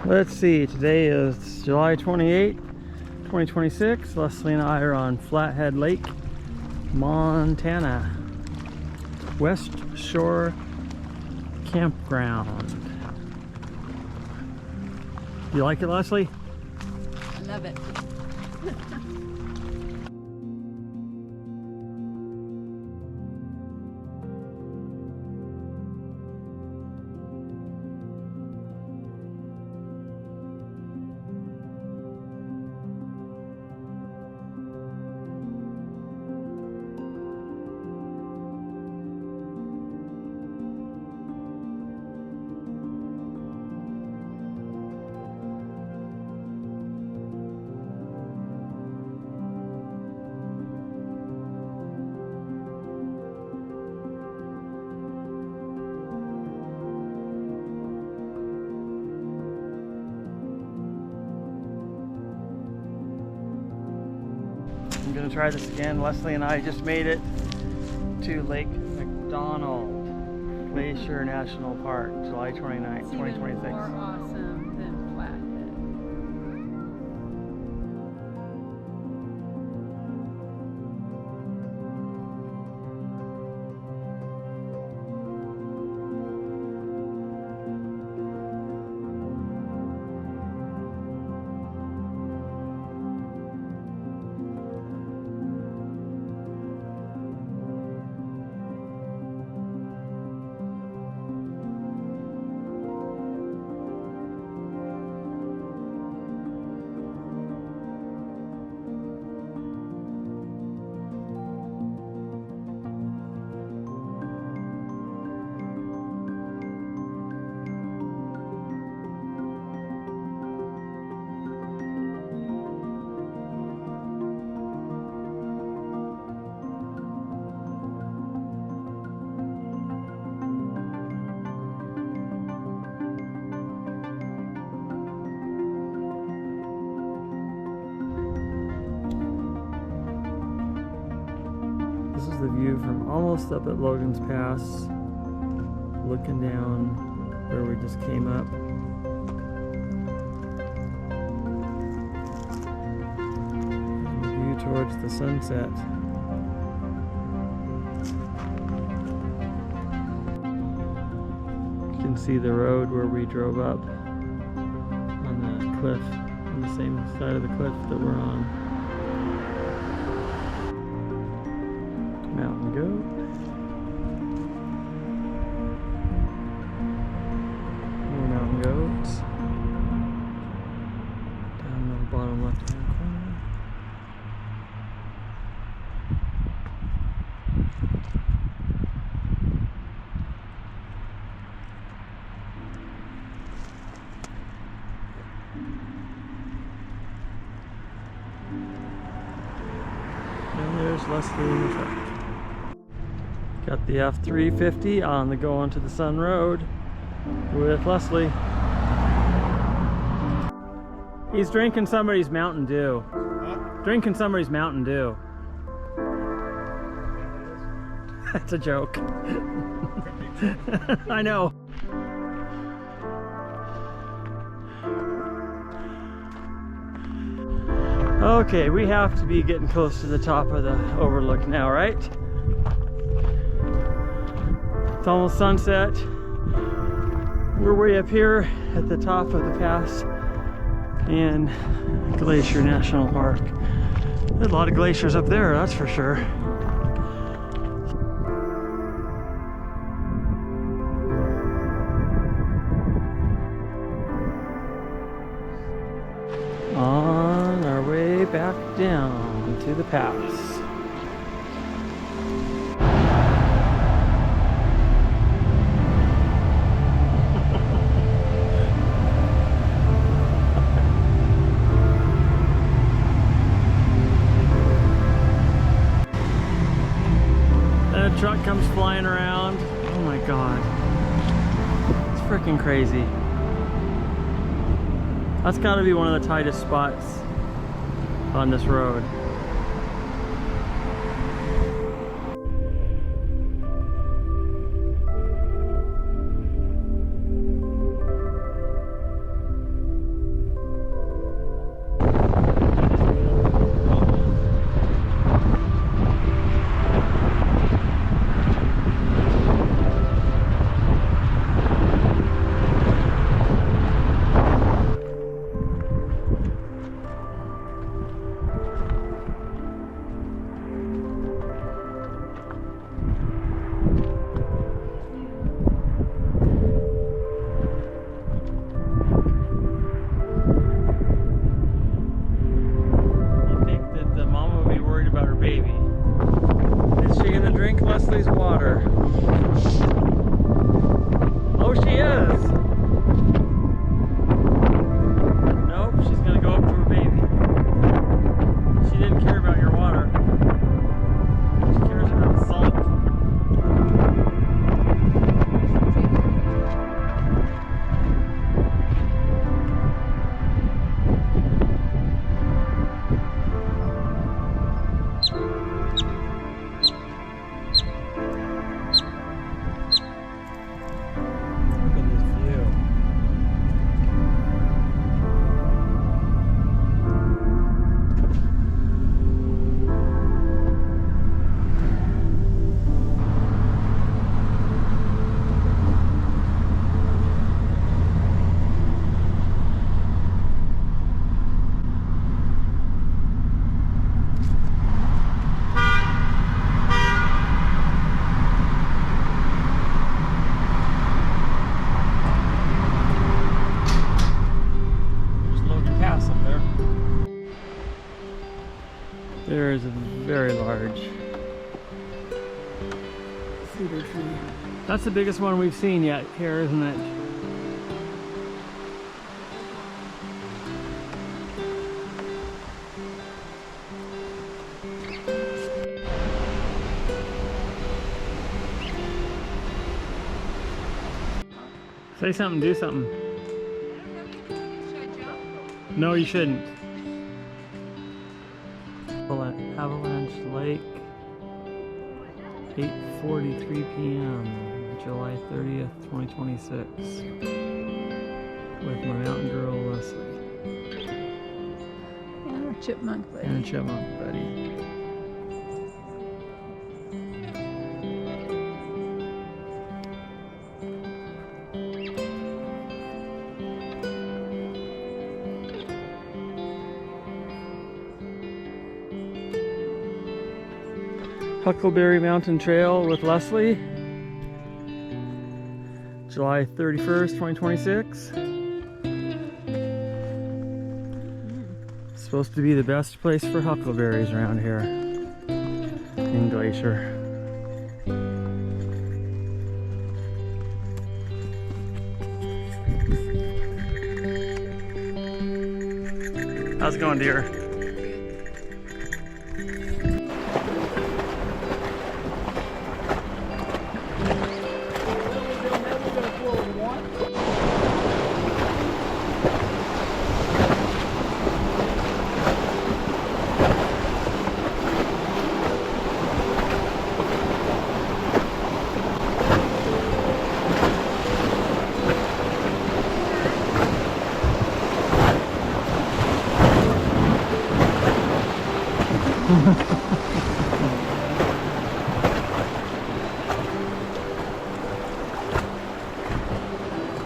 Let's see, today is July 28, 2026. Leslie and I are on Flathead Lake, Montana. West Shore Campground. You like it, Leslie? I love it. I'm gonna try this again. Leslie and I just made it to Lake McDonald, Glacier National Park, July 29th, 2026. More awesome than Flathead. This is the view from almost up at Logan's Pass, looking down where we just came up. And the view towards the sunset. You can see the road where we drove up on the cliff, on the same side of the cliff that we're on. Mountain goat. More mountain goats. Down in the bottom left hand corner. And there's Leslie in the truck. Got the F-350 on the go onto the Sun Road with Leslie. He's drinking somebody's Mountain Dew. Huh? Drinking somebody's Mountain Dew. That's a joke. I know. Okay, we have to be getting close to the top of the overlook now, right? It's almost sunset. We're way up here at the top of the pass in Glacier National Park. There's a lot of glaciers up there, that's for sure. On our way back down to the pass. Truck comes flying around. Oh my god. It's freaking crazy. That's got to be one of the tightest spots on this road. Very large. Cedar tree. That's the biggest one we've seen yet here, isn't it? Say something, do something. No, you shouldn't. Avalanche Lake, 8:43 p.m. July 30th, 2026, with my mountain girl Leslie And a chipmunk buddy. and a chipmunk buddy. Huckleberry Mountain Trail with Leslie, July 31st, 2026. It's supposed to be the best place for huckleberries around here in Glacier. How's it going, dear?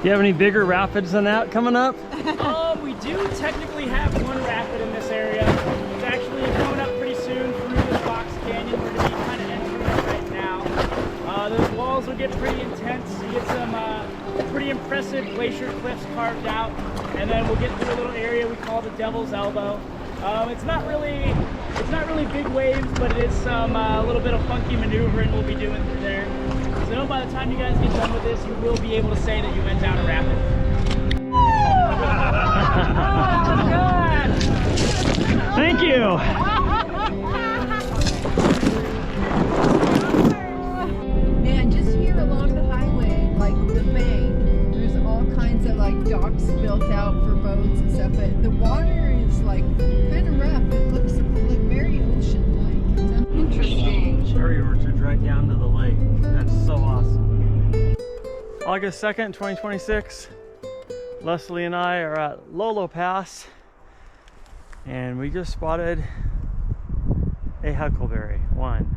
Do you have any bigger rapids than that coming up? We do technically have one rapid in this area. It's actually coming up pretty soon through this box canyon. We're going to be kind of entering it right now. Those walls will get pretty intense. You get some pretty impressive glacier cliffs carved out, and then we'll get to a little area we call the Devil's Elbow. It's not really big waves, but it is some a little bit of funky maneuvering we'll be doing through there. So by the time you guys get done with this, you will be able to say that you went down a rapid. Oh, God! Thank you. And just here along the highway, like the bay, there's all kinds of like docks built out for boats and stuff. But the water is like kind of rough. It looks like very ocean-like. It's interesting. Cherry orchard right down to the lake. That's so awesome. August 2nd, 2026. Leslie and I are at Lolo Pass, and we just spotted a huckleberry. One.